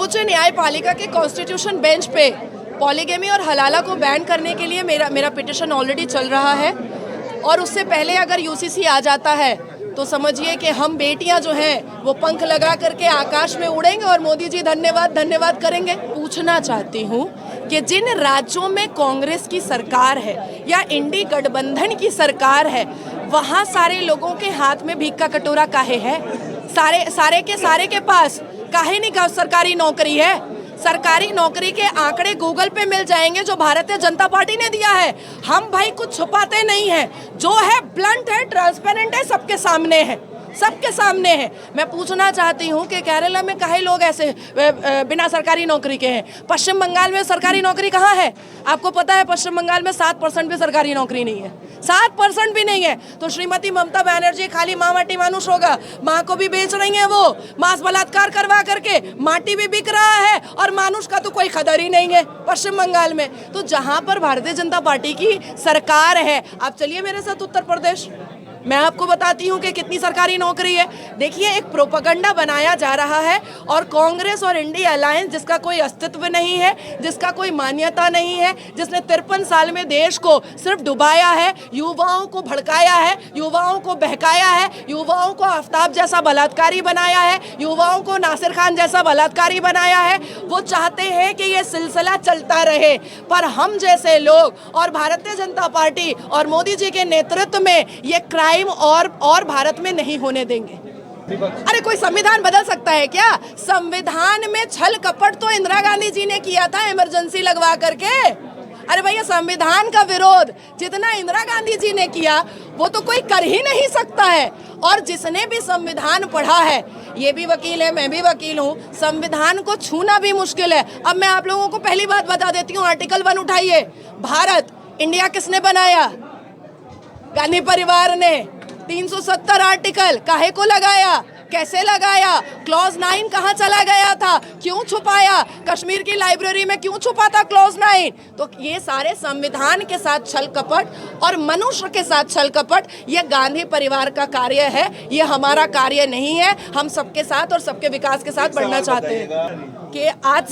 सर्वोच्च न्यायपालिका के कॉन्स्टिट्यूशन बेंच पे पॉलीगेमी और हलाला को बैन करने के लिए मेरा पिटिशन ऑलरेडी चल रहा है। और उससे पहले अगर यूसीसी आ जाता है तो समझिए कि हम बेटियां जो हैं वो पंख लगा करके आकाश में उड़ेंगे और मोदी जी धन्यवाद धन्यवाद करेंगे। पूछना चाहती हूँ कि जिन राज्यों में कांग्रेस की सरकार है या इंडी गठबंधन की सरकार है, वहाँ सारे लोगों के हाथ में भीख का कटोरा काहे है? सारे के पास काहे नहीं का सरकारी नौकरी है? सरकारी नौकरी के आंकड़े गूगल पे मिल जाएंगे जो भारतीय जनता पार्टी ने दिया है। हम भाई कुछ छुपाते नहीं हैं, जो है ब्लंट है, ट्रांसपेरेंट है, सबके सामने है, सबके सामने है। मैं पूछना चाहती हूँ कि केरला में काहे लोग ऐसे बिना सरकारी नौकरी के हैं? पश्चिम बंगाल में सरकारी नौकरी कहाँ है? आपको पता है पश्चिम बंगाल में 7% भी सरकारी नौकरी नहीं है, 7% भी नहीं है। तो श्रीमती ममता बनर्जी खाली माँ माटी मानुष होगा, माँ को भी बेच रही है, वो मांस बलात्कार करवा करके माटी भी बिक रहा है और मानुष का तो कोई कदर ही नहीं है पश्चिम बंगाल में। तो जहाँ पर भारतीय जनता पार्टी की सरकार है, आप चलिए मेरे साथ उत्तर प्रदेश, मैं आपको बताती हूँ कि कितनी सरकारी नौकरी है। देखिए, एक प्रोपेगेंडा बनाया जा रहा है और कांग्रेस और इंडिया अलायंस जिसका कोई अस्तित्व नहीं है, जिसका कोई मान्यता नहीं है, जिसने 53 साल में देश को सिर्फ डुबाया है, युवाओं को भड़काया है, युवाओं को बहकाया है, युवाओं को आफ्ताब जैसा बलात्कारी बनाया है, युवाओं को नासिर खान जैसा बलात्कारी बनाया है। वो चाहते हैं कि ये सिलसिला चलता रहे, पर हम जैसे लोग और भारतीय जनता पार्टी और मोदी जी के नेतृत्व में ये क्राइम और भारत में नहीं होने देंगे। अरे कोई संविधान बदल सकता है क्या? संविधान में छल कपट तो इंदिरा गांधी जी ने किया था इमरजेंसी लगवा करके। अरे भैया, संविधान का विरोध जितना इंदिरा गांधी जी ने किया वो तो कोई कर ही नहीं सकता है। और जिसने भी संविधान पढ़ा है, ये भी वकील है, मैं भी वकील हूँ, संविधान को छूना भी मुश्किल है। अब मैं आप लोगों को पहली बात बता देती हूँ, आर्टिकल 1 उठाइए। भारत, इंडिया किसने बनाया? गांधी परिवार ने। 370 आर्टिकल काहे को लगाया, कैसे लगाया? क्लॉज 9 कहाँ चला गया था, क्यों छुपाया? कश्मीर की लाइब्रेरी में क्यों छुपा था क्लॉज 9? तो ये सारे संविधान के साथ छल कपट और मनुष्य के साथ छल कपट, ये गांधी परिवार का कार्य है, ये हमारा कार्य नहीं है। हम सबके साथ और सबके विकास के साथ बढ़ना चाहते हैं। कि आज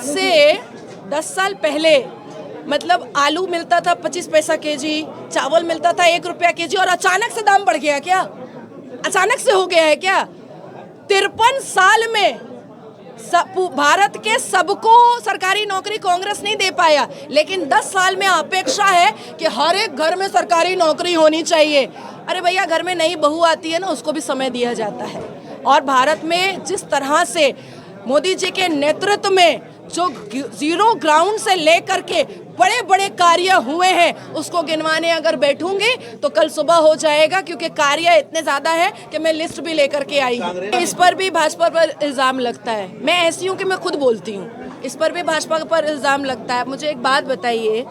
से 10 साल पहले मतलब आलू मिलता था 25 पैसा केजी, चावल मिलता था 1 रुपया केजी, और अचानक से दाम बढ़ गया क्या? अचानक से हो गया है क्या? 53 साल में भारत के सबको सरकारी नौकरी कांग्रेस नहीं दे पाया, लेकिन 10 साल में अपेक्षा है कि हर एक घर में सरकारी नौकरी होनी चाहिए। अरे भैया, घर में नई बहू आती है ना, उसको भी समय दिया जाता है। और भारत में जिस तरह से मोदी जी के नेतृत्व में जो जीरो ग्राउंड से लेकर के बड़े बड़े कार्य हुए हैं, उसको गिनवाने अगर बैठूंगी तो कल सुबह हो जाएगा, क्योंकि कार्य इतने ज़्यादा है कि मैं लिस्ट भी लेकर के आई हूँ। इस पर भी भाजपा पर इल्ज़ाम लगता है। मैं ऐसी हूँ कि मैं खुद बोलती हूँ, इस पर भी भाजपा पर इल्ज़ाम लगता है। मुझे एक बात बताइए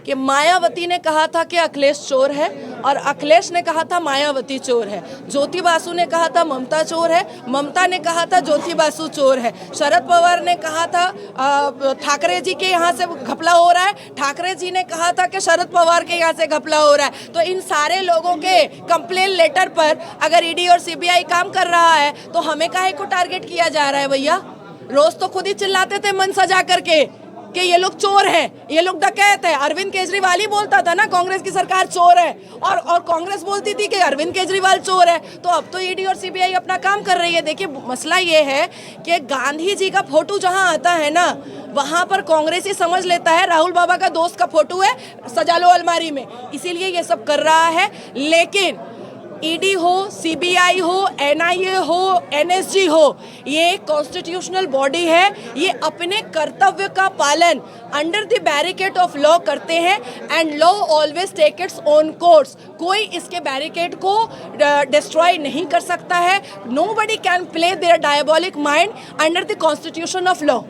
कि मायावती ने कहा था कि अखिलेश चोर है और अखिलेश ने कहा था मायावती चोर है। ज्योति बासु ने कहा था ममता चोर है, ममता ने कहा था ज्योति बासु चोर है। शरद पवार ने कहा था ठाकरे जी के यहाँ से घपला हो रहा है, ठाकरे जी ने कहा था कि शरद पवार के यहाँ से घपला हो रहा है। तो इन सारे लोगों के कंप्लेन लेटर पर अगर ईडी और सीबीआई काम कर रहा है तो हमें काहे को टारगेट किया जा रहा है? भैया, रोज तो खुद ही चिल्लाते थे मन सजा करके कि ये लोग चोर हैं, ये लोग डकैत है। अरविंद केजरीवाल ही बोलता था ना कांग्रेस की सरकार चोर है, और कांग्रेस बोलती थी कि अरविंद केजरीवाल चोर है। तो अब तो ईडी और सीबीआई अपना काम कर रही है। देखिए, मसला ये है कि गांधी जी का फोटो जहां आता है ना, वहां पर कांग्रेस ही समझ लेता है राहुल बाबा का दोस्त का फोटो है, सजा लो अलमारी में, इसीलिए ये सब कर रहा है। लेकिन ईडी हो, सीबीआई हो, एनआईए हो, एनएसजी हो, ये कॉन्स्टिट्यूशनल बॉडी है, ये अपने कर्तव्य का पालन under the barricade of law करते हैं and law always take its own course. कोई इसके बैरिकेड को डिस्ट्रॉय नहीं कर सकता है। Nobody can play their diabolic mind under the constitution of law.